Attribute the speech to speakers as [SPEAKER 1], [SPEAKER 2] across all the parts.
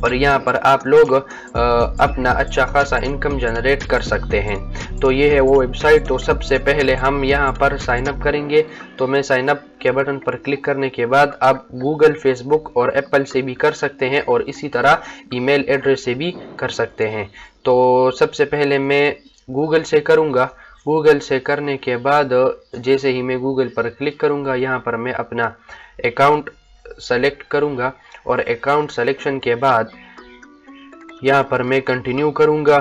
[SPEAKER 1] اور یہاں پر آپ لوگ اپنا اچھا خاصا انکم جنریٹ کر سکتے ہیں۔ تو یہ ہے وہ ویب سائٹ۔ تو سب سے پہلے ہم یہاں پر سائن اپ کریں گے۔ تو میں سائن اپ کے بٹن پر کلک کرنے کے بعد آپ گوگل، فیس بک اور ایپل سے بھی کر سکتے ہیں، اور اسی طرح ای میل ایڈریس سے بھی کر سکتے ہیں۔ تو سب سے پہلے میں گوگل سے کروں گا۔ گوگل سے کرنے کے بعد جیسے ہی میں گوگل پر کلک کروں گا، یہاں پر میں اپنا اکاؤنٹ سلیکٹ کروں گا، اور اکاؤنٹ سلیکشن کے بعد یہاں پر میں کنٹینیو کروں گا،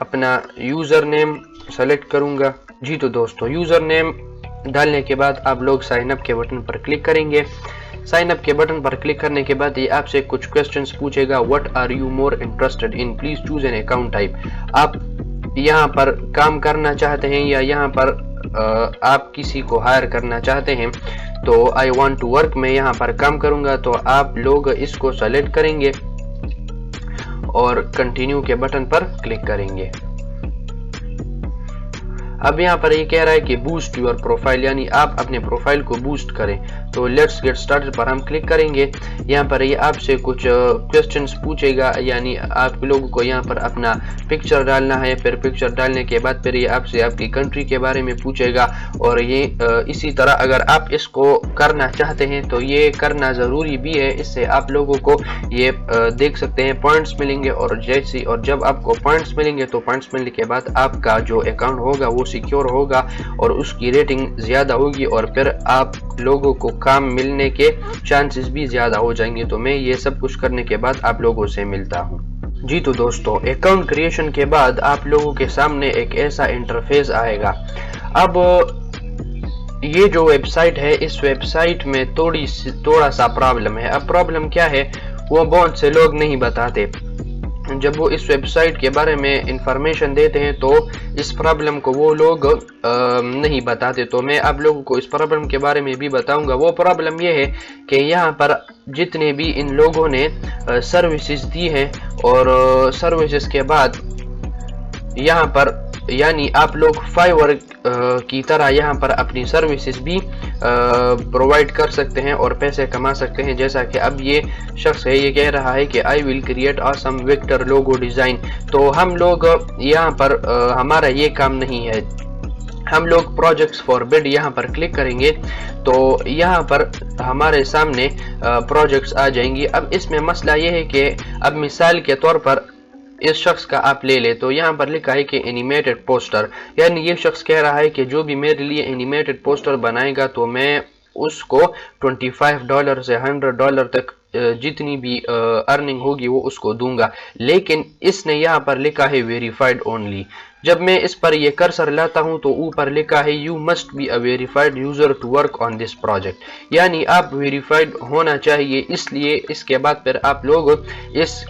[SPEAKER 1] اپنا یوزر نیم سلیکٹ کروں گا۔ جی تو دوستو، یوزر نیم ڈالنے کے بعد آپ لوگ سائن اپ کے بٹن پر کلک کریں گے۔ سائن اپ کے بٹن پر کلک کرنے کے بعد یہ آپ سے کچھ کوسچنز پوچھے گا۔ What are you more interested in? Please choose an account type۔ آپ یہاں پر کام کرنا چاہتے ہیں یا یہاں پر آپ کسی کو ہائر کرنا چاہتے ہیں، تو I want to work میں یہاں پر کام کروں گا، تو آپ لوگ اس کو سلیکٹ کریں گے اور کنٹینیو کے بٹن پر کلک کریں گے۔ اب یہاں پر یہ کہہ رہا ہے کہ بوسٹ یور پروفائل، یعنی آپ اپنے پروفائل کو بوسٹ کریں۔ تو لیٹس گیٹ سٹارٹڈ پر ہم کلک کریں گے۔ یہاں پر یہ آپ سے کچھ کوسچنز پوچھے گا، یعنی آپ لوگوں کو یہاں پر اپنا پکچر ڈالنا ہے۔ پھر پکچر ڈالنے کے بعد پھر یہ آپ سے آپ کی کنٹری کے بارے میں پوچھے گا، اور یہ اسی طرح اگر آپ اس کو کرنا چاہتے ہیں تو یہ کرنا ضروری بھی ہے۔ اس سے آپ لوگوں کو یہ دیکھ سکتے ہیں پوائنٹس ملیں گے، اور جب آپ کو پوائنٹس ملیں گے تو پوائنٹس ملنے کے بعد آپ کا جو اکاؤنٹ ہوگا وہ سیکیور ہوگا، اور اس کی ریٹنگ زیادہ ہوگی، اور پھر آپ لوگوں کو کام ملنے کے چانسز بھی زیادہ ہو جائیں گے۔ تو میں یہ سب کچھ کرنے کے بعد آپ لوگوں سے ملتا ہوں۔ جی تو دوستو، اکاؤنٹ کریشن کے بعد آپ لوگوں کے سامنے ایک ایسا انٹرفیس آئے گا۔ اب یہ جو ویب سائٹ ہے، اس ویب سائٹ میں تھوڑا سا پرابلم ہے۔ اب پرابلم کیا ہے وہ بہت سے لوگ نہیں بتاتے۔ جب وہ اس ویب سائٹ کے بارے میں انفارمیشن دیتے ہیں تو اس پرابلم کو وہ لوگ نہیں بتاتے۔ تو میں آپ لوگوں کو اس پرابلم کے بارے میں بھی بتاؤں گا۔ وہ پرابلم یہ ہے کہ یہاں پر جتنے بھی ان لوگوں نے سروسز دی ہیں، اور سروسز کے بعد یہاں پر یعنی آپ لوگ فائیور کی طرح یہاں پر اپنی سروسز بھی پرووائڈ کر سکتے ہیں اور پیسے کما سکتے ہیں۔ جیسا کہ اب یہ شخص ہے، یہ کہہ رہا ہے کہ I will create awesome vector logo design۔ تو ہم لوگ یہاں پر ہمارا یہ کام نہیں ہے۔ ہم لوگ پروجیکٹس فار بڈ یہاں پر کلک کریں گے، تو یہاں پر ہمارے سامنے پروجیکٹس آ جائیں گی۔ اب اس میں مسئلہ یہ ہے کہ اب مثال کے طور پر اس شخص کا آپ لے لیں، تو یہاں پر لکھا ہے کہ اینیمیٹڈ پوسٹر، یعنی یہ شخص کہہ رہا ہے کہ جو بھی میرے لیے اینیمیٹڈ پوسٹر بنائے گا تو میں اس کو $25 سے $100 تک جتنی بھی ارننگ ہوگی وہ اس کو دوں گا۔ لیکن اس نے یہاں پر لکھا ہے ویریفائڈ اونلی۔ جب میں اس پر یہ کرسر لاتا ہوں تو اوپر لکھا ہے you must be a verified user to work on this project, یعنی آپ ویریفائڈ ہونا چاہیے، اس لیے اس کے بعد پھر آپ لوگ اس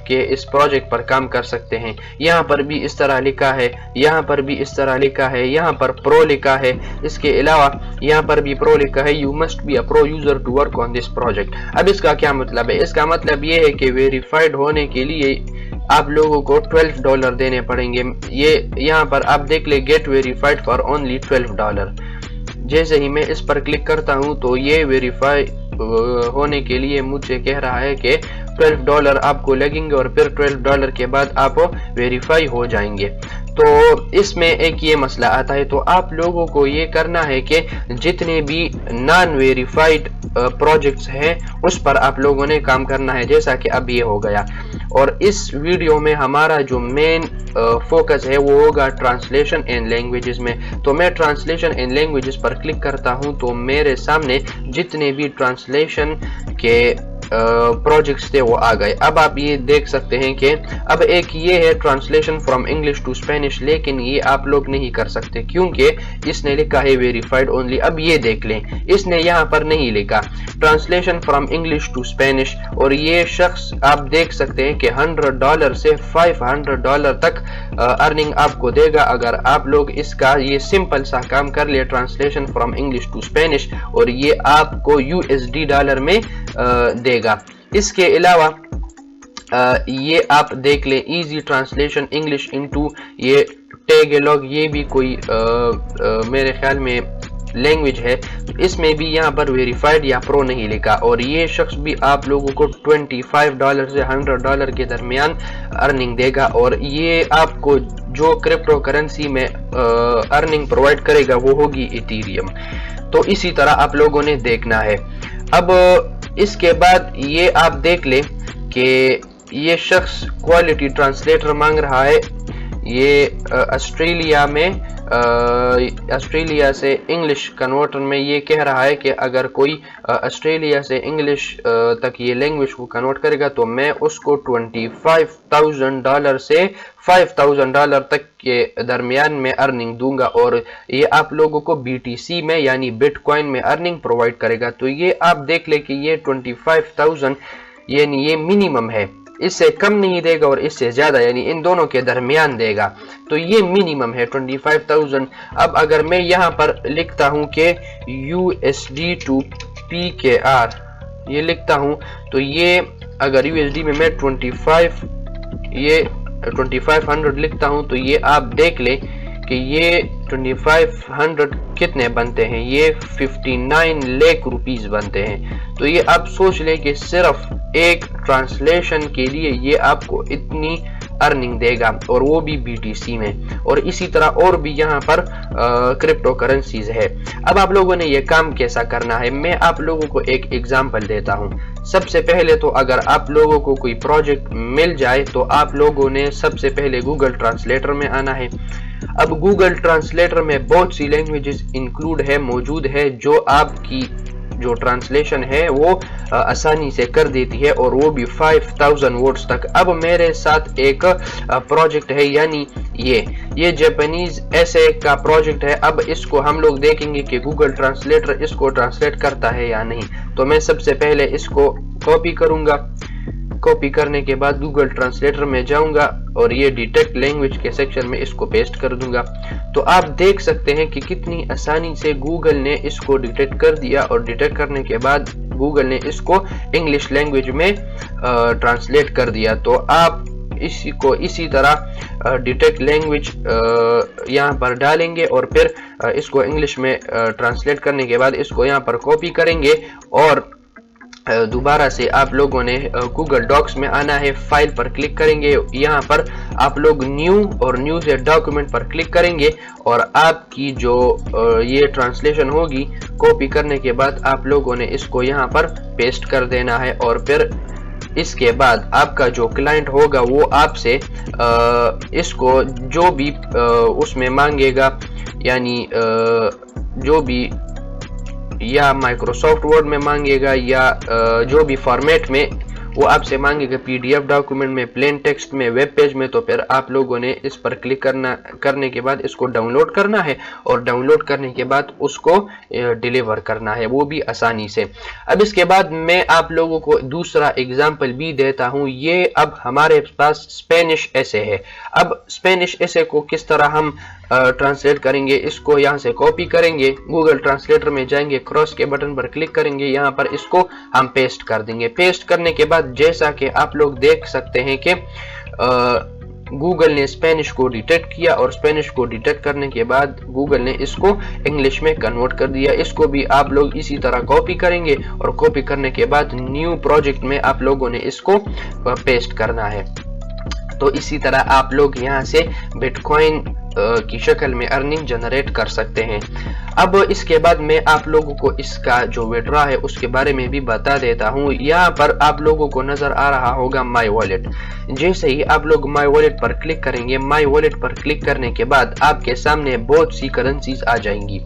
[SPEAKER 1] پروجیکٹ پر کام کر سکتے ہیں۔ یہاں پر بھی اس طرح لکھا ہے، یہاں پر بھی اس طرح لکھا ہے، یہاں پر پرو لکھا ہے، اس کے علاوہ یہاں پر بھی پرو لکھا ہے، you must be a pro user to work on this project. اب اس کا کیا مطلب ہے؟ اس کا مطلب یہ ہے کہ ویریفائڈ ہونے کے لیے آپ لوگوں کو $12 دینے پڑیں گے۔ یہاں پر آپ دیکھ لیں گیٹ ویریفائڈ فار اونلی $12۔ جیسے ہی میں اس پر کلک کرتا ہوں تو یہ ویریفائی ہونے کے لیے مجھے کہہ رہا ہے کہ $12 آپ کو لگیں گے، اور پھر $12 کے بعد آپ ویریفائی ہو جائیں گے۔ تو اس میں ایک یہ مسئلہ آتا ہے، تو آپ لوگوں کو یہ کرنا ہے کہ جتنے بھی نان ویریفائڈ پروجیکٹس ہیں اس پر آپ لوگوں نے کام کرنا ہے، جیسا کہ اب یہ ہو گیا۔ اور اس ویڈیو میں ہمارا جو مین فوکس ہے وہ ہوگا ٹرانسلیشن ان لینگویجز میں۔ تو میں translation in languages per click کرتا ہوں تو میرے سامنے جتنے بھی ٹرانسلیشن کے پروجیکٹس تھے وہ آ گئے۔ اب آپ یہ دیکھ سکتے ہیں کہ اب ایک یہ ہے translation from English to Spanish, لیکن یہ آپ لوگ نہیں کر سکتے کیونکہ اس نے لکھا ہے ویریفائڈ اونلی۔ اب یہ دیکھ لیں، اس نے یہاں پر نہیں لکھا translation from English to Spanish, اور یہ شخص آپ دیکھ سکتے ہیں کہ $100 سے $500 تک ارننگ آپ کو دے گا اگر آپ لوگ اس کا یہ سمپل سا کام کر لیں translation from English to Spanish, اور یہ آپ کو $USD میں دے گا۔ اس کے علاوہ یہ آپ دیکھ لیں ایزی ٹرانسلیشن انگلش انٹو یہ ٹیگلوگ، یہ بھی کوئی میرے خیال میں لینگویج ہے، اس میں بھی یہاں پر ویریفائڈ یا پرو نہیں لکھا، اور یہ شخص بھی آپ لوگوں کو $25 سے $100 کے درمیان ارننگ دے گا، اور یہ آپ کو جو کرپٹو کرنسی میں ارننگ پرووائڈ کرے گا وہ ہوگی ایتھیریم۔ تو اسی طرح آپ لوگوں نے دیکھنا ہے۔ اب اس کے بعد یہ آپ دیکھ لیں کہ یہ شخص کوالٹی ٹرانسلیٹر مانگ رہا ہے، یہ آسٹریلیا سے انگلش کنورٹر میں یہ کہہ رہا ہے کہ اگر کوئی آسٹریلیا سے انگلش تک یہ لینگویج کو کنورٹ کرے گا تو میں اس کو $25,000 سے $5,000 تک کے درمیان میں ارننگ دوں گا، اور یہ آپ لوگوں کو BTC میں یعنی بٹ کوائن میں ارننگ پرووائڈ کرے گا۔ تو یہ آپ دیکھ لیں کہ یہ 25,000 یعنی یہ منیمم ہے، اس سے کم نہیں دے گا اور اس سے زیادہ یعنی ان دونوں کے درمیان دے گا، تو یہ منیمم ہے 25,000۔ اب اگر میں یہاں پر لکھتا ہوں کہ USD to PKR یہ لکھتا ہوں، تو یہ اگر USD میں 2500 لکھتا ہوں، تو یہ آپ دیکھ لیں کہ یہ 2500 کتنے بنتے ہیں، یہ 59 لاکھ روپیز بنتے ہیں۔ تو یہ آپ سوچ لیں کہ صرف ایک ٹرانسلیشن کے لیے یہ آپ کو اتنی ارننگ دے گا، اور وہ بھی BTC میں، اور اسی طرح اور بھی یہاں پر کرپٹو کرنسیز ہے۔ اب آپ لوگوں نے یہ کام کیسا کرنا ہے، میں آپ لوگوں کو ایک ایگزامپل دیتا ہوں۔ سب سے پہلے تو اگر آپ لوگوں کو کوئی پروجیکٹ مل جائے تو آپ لوگوں نے سب سے پہلے گوگل ٹرانسلیٹر میں آنا ہے۔ اب گوگل ٹرانسلیٹر میں بہت سی لینگویجز انکلوڈ ہے، موجود ہے، جو آپ کی جو ٹرانسلیشن ہے وہ آسانی سے کر دیتی ہے، اور وہ بھی 5000 ورڈز تک۔ اب میرے ساتھ ایک پروجیکٹ ہے، یعنی یہ جاپانیز ایسے کا پروجیکٹ ہے۔ اب اس کو ہم لوگ دیکھیں گے کہ گوگل ٹرانسلیٹر اس کو ٹرانسلیٹ کرتا ہے یا نہیں۔ تو میں سب سے پہلے اس کو کاپی کروں گا، کاپی کرنے کے بعد گوگل ٹرانسلیٹر میں جاؤں گا اور یہ ڈیٹیکٹ لینگویج کے سیکشن میں اس کو پیسٹ کر دوں گا۔ تو آپ دیکھ سکتے ہیں کہ کتنی آسانی سے گوگل نے اس کو ڈیٹیکٹ کر دیا، اور ڈیٹیکٹ کرنے کے بعد گوگل نے اس کو انگلش لینگویج میں ٹرانسلیٹ کر دیا۔ تو آپ اسی کو اسی طرح ڈیٹیکٹ لینگویج یہاں پر ڈالیں گے، اور پھر اس کو انگلش میں ٹرانسلیٹ کرنے کے بعد اس کو یہاں پر کاپی کریں گے، اور دوبارہ سے آپ لوگوں نے گوگل ڈاکس میں آنا ہے، فائل پر کلک کریں گے، یہاں پر آپ لوگ نیو اور نیو سے ڈاکومنٹ پر کلک کریں گے، اور آپ کی جو یہ ٹرانسلیشن ہوگی کاپی کرنے کے بعد آپ لوگوں نے اس کو یہاں پر پیسٹ کر دینا ہے، اور پھر اس کے بعد آپ کا جو کلائنٹ ہوگا وہ آپ سے اس کو جو بھی اس میں مانگے گا، یعنی جو بھی یا مائکروسافٹ ورڈ میں مانگے گا یا جو بھی فارمیٹ میں وہ آپ سے مانگے گا، PDF ڈاکومنٹ میں، پلین ٹیکسٹ میں، ویب پیج میں، تو پھر آپ لوگوں نے اس پر کلک کرنے کے بعد اس کو ڈاؤن لوڈ کرنا ہے، اور ڈاؤن لوڈ کرنے کے بعد اس کو ڈیلیور کرنا ہے، وہ بھی آسانی سے۔ اب اس کے بعد میں آپ لوگوں کو دوسرا ایگزامپل بھی دیتا ہوں۔ یہ اب ہمارے پاس اسپینش ایسے ہے۔ اب اسپینش ایسے کو کس طرح ہم ٹرانسلیٹ کریں گے، اس کو یہاں سے کاپی کریں گے، گوگل ٹرانسلیٹر میں جائیں گے، کراس کے بٹن پر کلک کریں گے، یہاں پر اس کو ہم پیسٹ کر دیں گے۔ پیسٹ کرنے کے بعد جیسا کہ آپ لوگ دیکھ سکتے ہیں کہ گوگل نے اسپینش کو ڈیٹیکٹ کیا، اور اسپینش کو ڈیٹیکٹ کرنے کے بعد گوگل نے اس کو انگلش میں کنورٹ کر دیا۔ اس کو بھی آپ لوگ اسی طرح کاپی کریں گے، اور کاپی کرنے کے بعد نیو پروجیکٹ میں آپ لوگوں نے اس کو پیسٹ کرنا ہے۔ تو اسی طرح آپ لوگ یہاں سے بٹ کوائن کی شکل میں ارننگ جنریٹ کر سکتے ہیں۔ اب اس کے بعد میں آپ لوگوں کو اس کا جو وڈرا ہے اس کے بارے میں بھی بتا دیتا ہوں۔ یہاں پر آپ لوگوں کو نظر آ رہا ہوگا مائی والیٹ۔ جیسے ہی آپ لوگ مائی والیٹ پر کلک کریں گے، مائی والیٹ پر کلک کرنے کے بعد آپ کے سامنے بہت سی کرنسیز آ جائیں گی،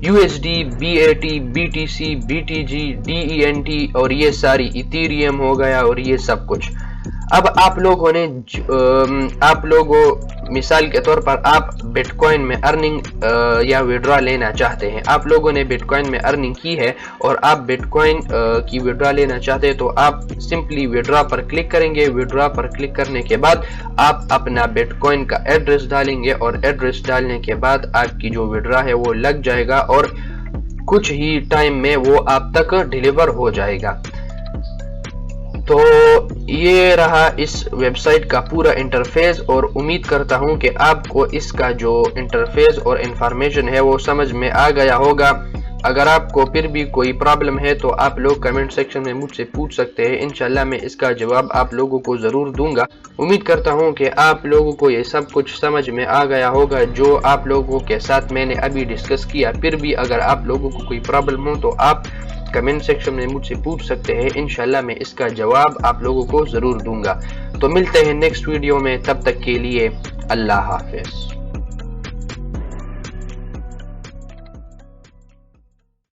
[SPEAKER 1] USD، BAT، BTC، BTG، DENT، اور یہ ساری ایتھیریم ہو گیا، اور یہ سب کچھ۔ اب آپ لوگوں نے مثال کے طور پر آپ بٹ کوائن میں ارننگ یا وڈرا لینا چاہتے ہیں، آپ لوگوں نے بٹ کوائن میں ارننگ کی ہے اور آپ بٹ کوائن کی وڈرا لینا چاہتے ہیں، تو آپ سمپلی وڈرا پر کلک کریں گے۔ وڈرا پر کلک کرنے کے بعد آپ اپنا بٹ کوائن کا ایڈریس ڈالیں گے، اور ایڈریس ڈالنے کے بعد آپ کی جو وڈرا ہے وہ لگ جائے گا، اور کچھ ہی ٹائم میں وہ آپ تک ڈیلیور ہو جائے گا۔ تو یہ رہا اس ویب سائٹ کا پورا انٹرفیس، اور امید کرتا ہوں کہ آپ کو اس کا جو انٹرفیس اور انفارمیشن ہے وہ سمجھ میں آ گیا ہوگا۔ اگر آپ کو پھر بھی کوئی پرابلم ہے تو آپ لوگ کمنٹ سیکشن میں مجھ سے پوچھ سکتے ہیں، انشاءاللہ میں اس کا جواب آپ لوگوں کو ضرور دوں گا۔ امید کرتا ہوں کہ آپ لوگوں کو یہ سب کچھ سمجھ میں آ گیا ہوگا جو آپ لوگوں کے ساتھ میں نے ابھی ڈسکس کیا۔ پھر بھی اگر آپ لوگوں کو کوئی پرابلم ہو تو آپ کمنٹ سیکشن میں مجھ سے پوچھ سکتے ہیں، انشاءاللہ میں اس کا جواب آپ لوگوں کو ضرور دوں گا۔ تو ملتے ہیں نیکسٹ ویڈیو میں، تب تک کے لیے اللہ حافظ۔